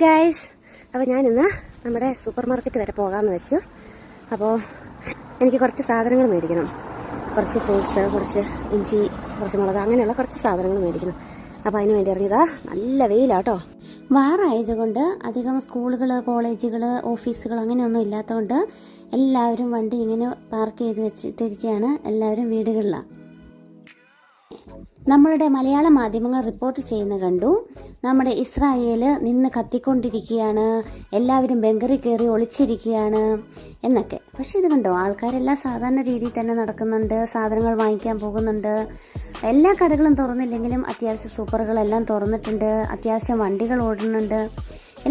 Guys, അപ്പോൾ ഞാനിന്ന് നമ്മുടെ സൂപ്പർ മാർക്കറ്റ് വരെ പോകാമെന്ന് വെച്ചു. അപ്പോൾ എനിക്ക് കുറച്ച് സാധനങ്ങൾ മേടിക്കണം. കുറച്ച് ഫ്രൂട്ട്സ്, കുറച്ച് ഇഞ്ചി, കുറച്ച് മുളക്, അങ്ങനെയുള്ള കുറച്ച് സാധനങ്ങൾ മേടിക്കണം. അപ്പോൾ അതിന് വേണ്ടി ഇറങ്ങിയതാ. നല്ല വെയിലാട്ടോ. വാറായതുകൊണ്ട് അധികം സ്കൂളുകൾ, കോളേജുകൾ, ഓഫീസുകൾ അങ്ങനെയൊന്നും ഇല്ലാത്തതുകൊണ്ട് എല്ലാവരും വണ്ടി ഇങ്ങനെ പാർക്ക് ചെയ്ത് വെച്ചിട്ടിരിക്കുകയാണ്. എല്ലാവരും വീടുകളിലാണ്. നമ്മളുടെ മലയാള മാധ്യമങ്ങൾ റിപ്പോർട്ട് ചെയ്യുന്ന കണ്ടു, നമ്മുടെ ഇസ്രായേൽ നിന്ന് കത്തിക്കൊണ്ടിരിക്കുകയാണ്, എല്ലാവരും ബങ്കറിൽ കയറി ഒളിച്ചിരിക്കുകയാണ് എന്നൊക്കെ. പക്ഷെ ഇത് കണ്ടോ, ആൾക്കാരെല്ലാം സാധാരണ രീതിയിൽ തന്നെ നടക്കുന്നുണ്ട്, സാധനങ്ങൾ വാങ്ങിക്കാൻ പോകുന്നുണ്ട്. എല്ലാ കടകളും തുറന്നില്ലെങ്കിലും അത്യാവശ്യം സൂപ്പറുകളെല്ലാം തുറന്നിട്ടുണ്ട്, അത്യാവശ്യം വണ്ടികൾ ഓടുന്നുണ്ട്.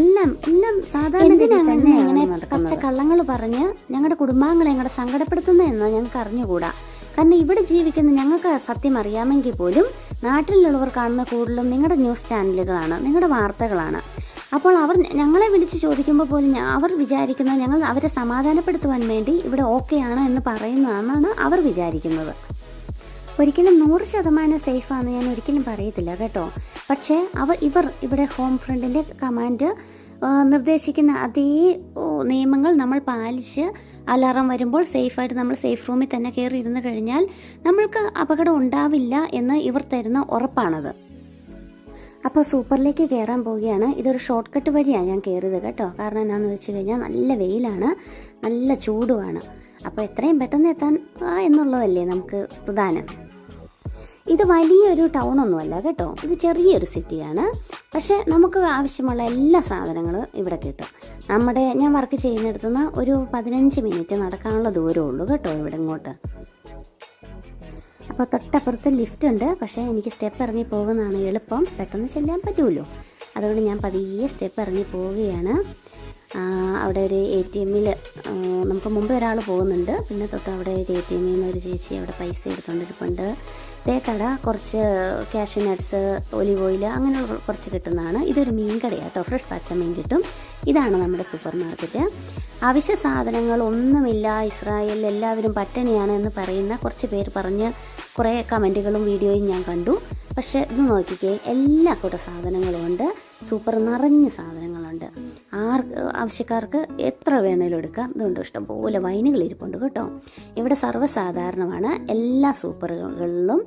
എല്ലാം സാധാരണ ഇങ്ങനെ പച്ച കള്ളങ്ങൾ പറഞ്ഞ് ഞങ്ങളുടെ കുടുംബാംഗങ്ങളെ ഞങ്ങളുടെ സങ്കടപ്പെടുത്തുന്നതെന്ന് ഞങ്ങൾക്ക് അറിഞ്ഞുകൂടാ. കാരണം ഇവിടെ ജീവിക്കുന്ന ഞങ്ങൾക്ക് സത്യം അറിയാമെങ്കിൽ പോലും നാട്ടിലുള്ളവർ കാണുന്ന കൂടുതലും നിങ്ങളുടെ ന്യൂസ് ചാനലുകളാണ്, നിങ്ങളുടെ വാർത്തകളാണ്. അപ്പോൾ അവർ ഞങ്ങളെ വിളിച്ച് ചോദിക്കുമ്പോൾ പോലും അവർ വിചാരിക്കുന്നത് ഞങ്ങൾ അവരെ സമാധാനപ്പെടുത്തുവാൻ വേണ്ടി ഇവിടെ ഓക്കെയാണ് എന്ന് പറയുന്നതാണെന്നാണ് അവർ വിചാരിക്കുന്നത്. ഒരിക്കലും 100% സേഫാണെന്ന് ഞാൻ ഒരിക്കലും പറയത്തില്ല കേട്ടോ. പക്ഷേ ഇവർ ഇവിടെ ഹോം ഫ്രണ്ടിൻ്റെ കമാൻഡ് നിർദ്ദേശിക്കുന്ന അതേ നിയമങ്ങൾ നമ്മൾ പാലിച്ച് അലാറം വരുമ്പോൾ സേഫായിട്ട് നമ്മൾ സേഫ് റൂമിൽ തന്നെ കയറി ഇരുന്ന് കഴിഞ്ഞാൽ നമ്മൾക്ക് അപകടം ഉണ്ടാവില്ല എന്ന് ഇവർ തരുന്ന ഉറപ്പാണത്. അപ്പോൾ സൂപ്പറിലേക്ക് കയറാൻ പോവുകയാണ്. ഇതൊരു ഷോർട്ട് കട്ട് വഴിയാണ് ഞാൻ കയറിയത് കേട്ടോ. കാരണം എന്നാന്ന് വെച്ച് കഴിഞ്ഞാൽ നല്ല വെയിലാണ്, നല്ല ചൂടുമാണ്. അപ്പോൾ എത്രയും പെട്ടെന്ന് എത്താൻ എന്നുള്ളതല്ലേ നമുക്ക് പ്രധാനം. ഇത് വലിയൊരു ടൗണൊന്നുമല്ല കേട്ടോ, ഇത് ചെറിയൊരു സിറ്റിയാണ്. പക്ഷേ നമുക്ക് ആവശ്യമുള്ള എല്ലാ സാധനങ്ങളും ഇവിടെ കിട്ടും. ഞാൻ വർക്ക് ചെയ്യുന്നിടത്തുനിന്ന് ഒരു 15 മിനിറ്റ് നടക്കാനുള്ള ദൂരമേ ഉള്ളൂ കേട്ടോ ഇവിടെ ഇങ്ങോട്ട്. അപ്പോൾ തൊട്ടപ്പുറത്ത് ലിഫ്റ്റ് ഉണ്ട്. പക്ഷേ എനിക്ക് സ്റ്റെപ്പ് ഇറങ്ങി പോകുന്നതാണ് എളുപ്പം, പെട്ടെന്ന് ചെല്ലാൻ പറ്റുമല്ലോ. അതുകൊണ്ട് ഞാൻ പതിയെ സ്റ്റെപ്പ് ഇറങ്ങി പോവുകയാണ്. അവിടെ ഒരു ATM നമുക്ക് മുമ്പ് ഒരാൾ പോകുന്നുണ്ട്. പിന്നെ തൊട്ട് അവിടെ ഒരു ATM ഒരു ചേച്ചി അവിടെ പൈസ എടുത്തുകൊണ്ടിരിപ്പുണ്ട്. കട കുറച്ച് കാഷ്യൂ നട്ട്സ്, ഒലിവ് ഓയിൽ അങ്ങനെയുള്ള കുറച്ച് കിട്ടുന്നതാണ്. ഇതൊരു മീൻ കടയാണ് കേട്ടോ, ഫ്രഷ് പച്ചമീൻ കിട്ടും. ഇതാണ് നമ്മുടെ സൂപ്പർ മാർക്കറ്റ്. അവശ്യ സാധനങ്ങളൊന്നുമില്ല ഇസ്രായേലിൽ, എല്ലാവരും പട്ടിണിയാണ് എന്ന് പറയുന്ന കുറച്ച് പേര് പറഞ്ഞ് കുറേ കമൻറ്റുകളും വീഡിയോയും ഞാൻ കണ്ടു. പക്ഷേ ഇത് നോക്കിക്കേ, എല്ലാ കൂട്ടം സാധനങ്ങളും ഉണ്ട്. സൂപ്പർ നിറഞ്ഞ സാധനങ്ങളുണ്ട്. ആവശ്യക്കാർക്ക് എത്ര വേണേലും എടുക്കാം. ഇതുകൊണ്ട് ഇഷ്ടംപോലെ വൈനുകൾ ഇരിപ്പുണ്ട് കേട്ടോ. ഇവിടെ സർവ്വസാധാരണമാണ്. എല്ലാ സൂപ്പറുകളിലും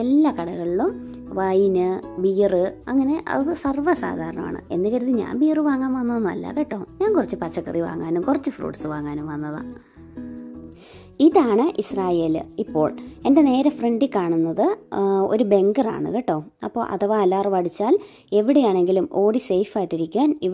എല്ലാ കടകളിലും വൈന്, ബിയറ്, അങ്ങനെ അത് സർവ്വസാധാരണമാണ്. എന്ന് കരുതി ഞാൻ ബിയർ വാങ്ങാൻ വന്നതൊന്നുമല്ല കേട്ടോ. ഞാൻ കുറച്ച് പച്ചക്കറി വാങ്ങാനും കുറച്ച് ഫ്രൂട്ട്സ് വാങ്ങാനും വന്നതാണ്. ഇതാണ് ഇസ്രായേൽ. ഇപ്പോൾ എൻ്റെ നേരെ ഫ്രണ്ടിൽ കാണുന്നത് ഒരു ബങ്കറാണ് കേട്ടോ. അപ്പോൾ അഥവാ അലാറം അടിച്ചാൽ എവിടെയാണെങ്കിലും ഓടി സേഫായിട്ടിരിക്കാൻ ഇവിടെ